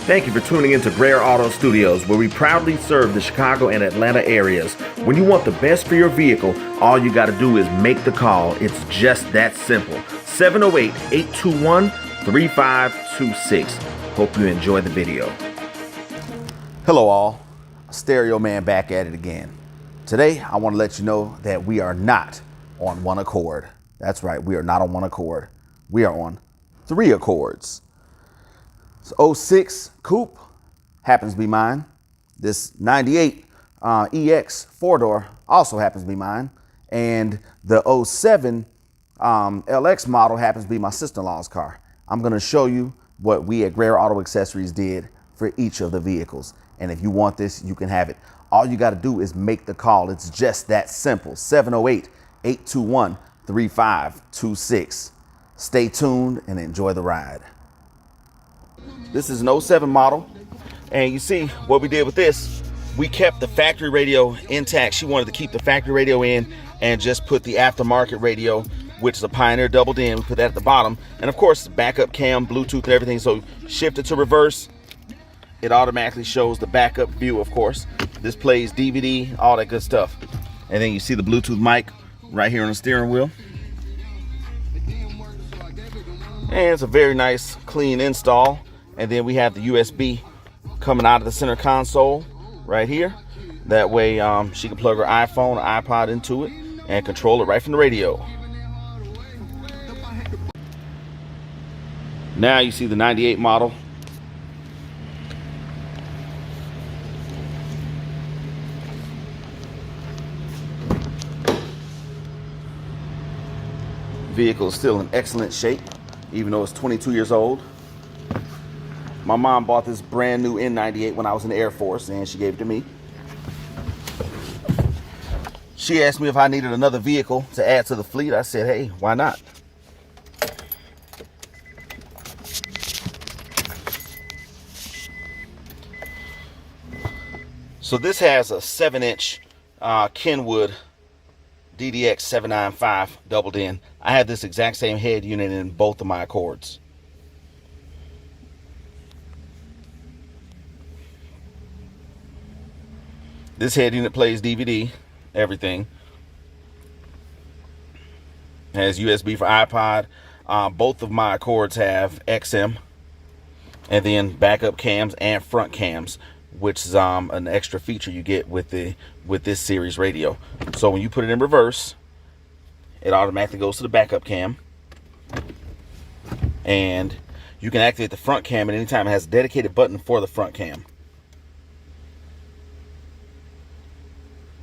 Thank you for tuning into Greer Auto Studios, where we proudly serve the Chicago and Atlanta areas. When you want the best for your vehicle, all you got to do is make the call. It's just that simple. 708-821-3526. Hope you enjoy the video. Hello all, Stereo Man back at it again. Today, I want to let you know that we are not on one accord. That's right, we are not on one accord. We are on 3 accords. So 06 Coupe happens to be mine. This 98 EX 4-door also happens to be mine. And the 07 LX model happens to be my sister-in-law's car. I'm going to show you what we at Greer Auto Accessories did for each of the vehicles. And if you want this, you can have it. All you got to do is make the call. It's just that simple. 708-821-3526. Stay tuned and enjoy the ride. This is an 07 model. And you see what we did with this. We kept the factory radio intact. She wanted to keep the factory radio in and just put the aftermarket radio, which is a Pioneer doubled in. We put that at the bottom. And of course, backup cam, Bluetooth and everything. So shift it to reverse. It automatically shows the backup view, of course. This plays DVD, all that good stuff. And then you see the Bluetooth mic right here on the steering wheel. And it's a very nice, clean install. And then we have the USB coming out of the center console right here. That way she can plug her iPhone or iPod into it and control it right from the radio. Now you see the 98 model. Vehicle is still in excellent shape, even though it's 22 years old. My mom bought this brand new N98 when I was in the Air Force, and she gave it to me. She asked me if I needed another vehicle to add to the fleet. I said, hey, why not? So this has a 7-inch Kenwood DDX 795 doubled in. I have this exact same head unit in both of my Accords. This head unit plays DVD, everything. Has USB for iPod. Both of my Accords have XM, and then backup cams and front cams, which is an extra feature you get with this series radio. So when you put it in reverse, it automatically goes to the backup cam, and you can activate the front cam at any time. It has a dedicated button for the front cam.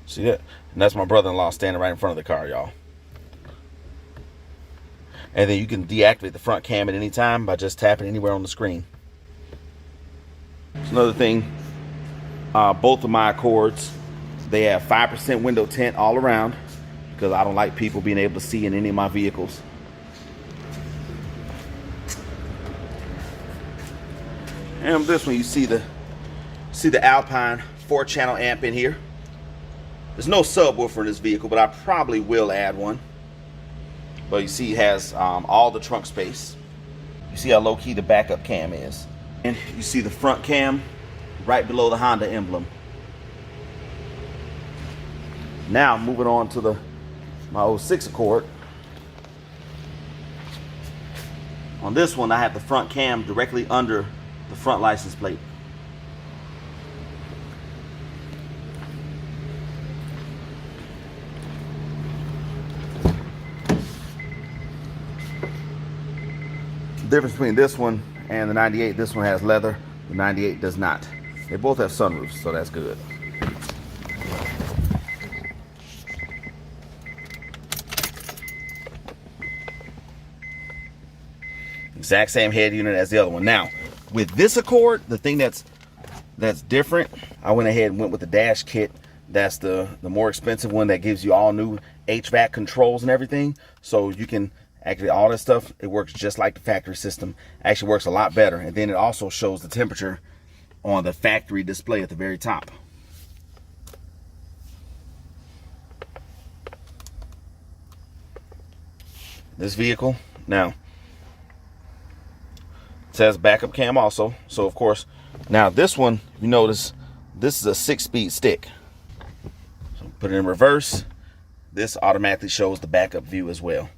See that? And that's my brother-in-law standing right in front of the car, y'all. And then you can deactivate the front cam at any time by just tapping anywhere on the screen. It's another thing. Both of my Accords, they have 5% window tint all around, because I don't like people being able to see in any of my vehicles. And this one, you see the Alpine 4-channel amp in here. There's no subwoofer in this vehicle, but I probably will add one. But you see it has all the trunk space. You see how low-key the backup cam is. And you see the front cam right below the Honda emblem. Now moving on to my 06 Accord. On this one, I have the front cam directly under the front license plate. The difference between this one and the 98, this one has leather, the 98 does not. They both have sunroofs, so that's good. Exact same head unit as the other one. Now, with this Accord, the thing that's different, I went ahead and went with the dash kit. That's the more expensive one that gives you all new HVAC controls and everything. So you can actually, all this stuff, it works just like the factory system. Actually works a lot better. And then it also shows the temperature on the factory display at the very top. This vehicle, now, it has backup cam also. So of course, Now this one, you notice, this is a 6-speed stick. So put it in reverse. This automatically shows the backup view as well.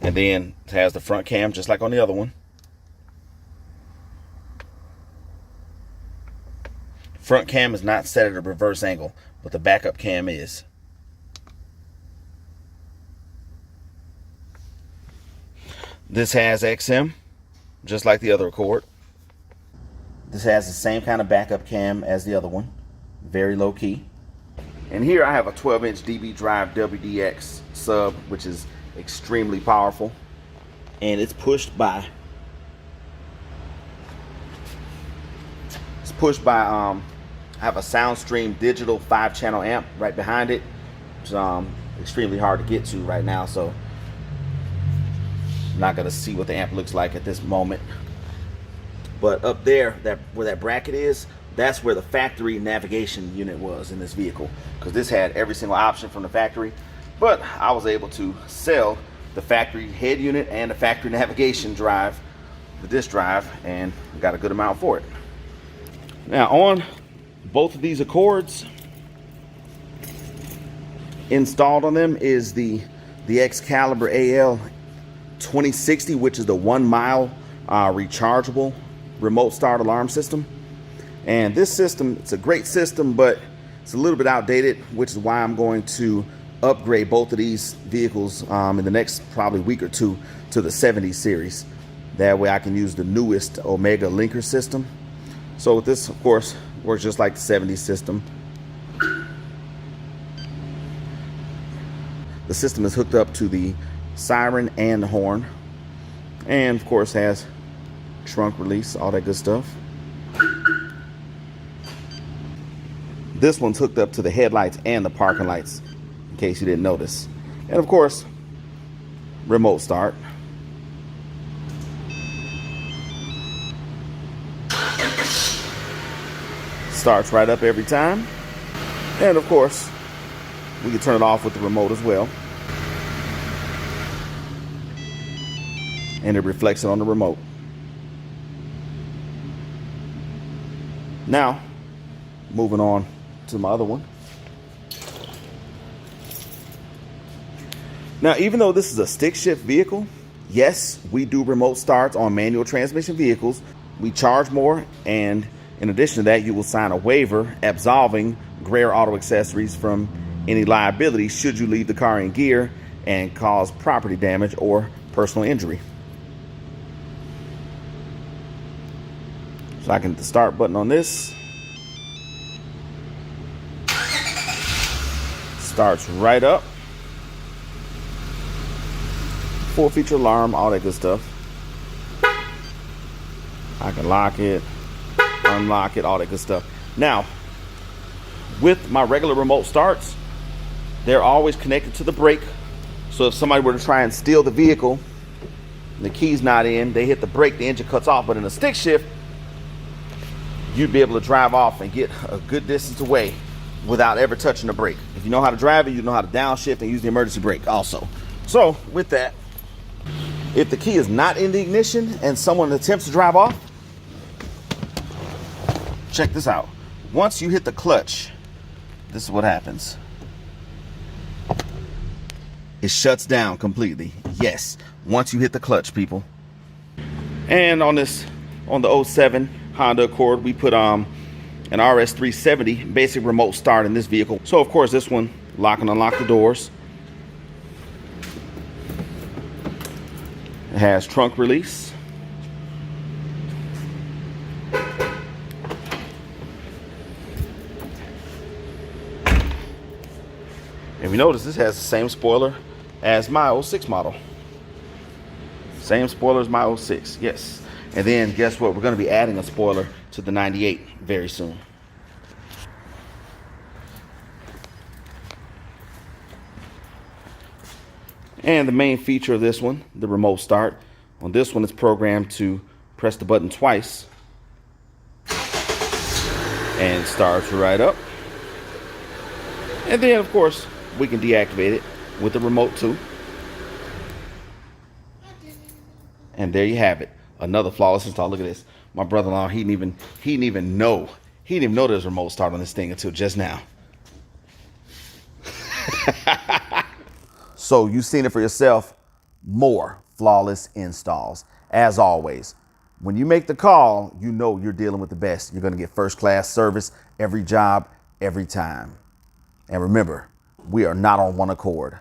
And then it has the front cam just like on the other one. Front cam is not set at a reverse angle, but the backup cam is. This has XM, just like the other Accord. This has the same kind of backup cam as the other one, very low key. And here I have a 12-inch DB Drive WDX sub, which is extremely powerful. And it's pushed by I have a SoundStream digital 5-channel amp right behind it. It's extremely hard to get to right now, so I'm not gonna see what the amp looks like at this moment. But up there, where that bracket is, that's where the factory navigation unit was in this vehicle, because this had every single option from the factory. But I was able to sell the factory head unit and the factory navigation drive, the disk drive, and got a good amount for it. Now on both of these Accords, installed on them is the Excalibur AL 2060, which is the 1 mile rechargeable remote start alarm system. And this system, it's a great system, but it's a little bit outdated, which is why I'm going to upgrade both of these vehicles in the next probably week or two to the 70 series. That way I can use the newest Omega linker system. So with this, of course, works just like the 70 system. The system is hooked up to the siren and the horn, and of course has trunk release, all that good stuff. This one's hooked up to the headlights and the parking lights, in case you didn't notice. And of course, remote start. Starts right up every time. And of course, we can turn it off with the remote as well. And it reflects it on the remote. Now, moving on to my other one. Now, even though this is a stick shift vehicle, yes, we do remote starts on manual transmission vehicles. We charge more, and in addition to that, you will sign a waiver absolving Greer Auto Accessories from any liability should you leave the car in gear and cause property damage or personal injury. So I can hit the start button on this. Starts right up. Full feature alarm, all that good stuff. I can lock it, unlock it, all that good stuff. Now, with my regular remote starts, they're always connected to the brake. So if somebody were to try and steal the vehicle, and the key's not in, they hit the brake, the engine cuts off. But in a stick shift, you'd be able to drive off and get a good distance away without ever touching the brake. If you know how to drive it, you know how to downshift and use the emergency brake also. So with that, if the key is not in the ignition and someone attempts to drive off, check this out. Once you hit the clutch, this is what happens. It shuts down completely. Yes, once you hit the clutch, people. And on the 07 Honda Accord, we put an RS370 basic remote start in this vehicle. So of course this one, lock and unlock the doors. It has trunk release. If you notice, this has the same spoiler as my 06 model. Same spoiler as my 06, yes. And then guess what? We're going to be adding a spoiler to the 98 very soon. And the main feature of this one, the remote start. On this one, it's programmed to press the button twice. And it starts right up. And then, of course, we can deactivate it with the remote too. And there you have it. Another flawless install. Look at this. My brother-in-law, he didn't even know there's a remote start on this thing until just now. So you've seen it for yourself. More flawless installs. As always, when you make the call, you know you're dealing with the best. You're going to get first-class service every job, every time. And remember, we are not on one accord.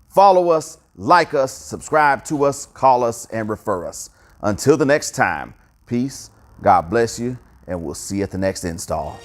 Follow us, like us, subscribe to us, call us, and refer us. Until the next time, peace, God bless you, and we'll see you at the next install.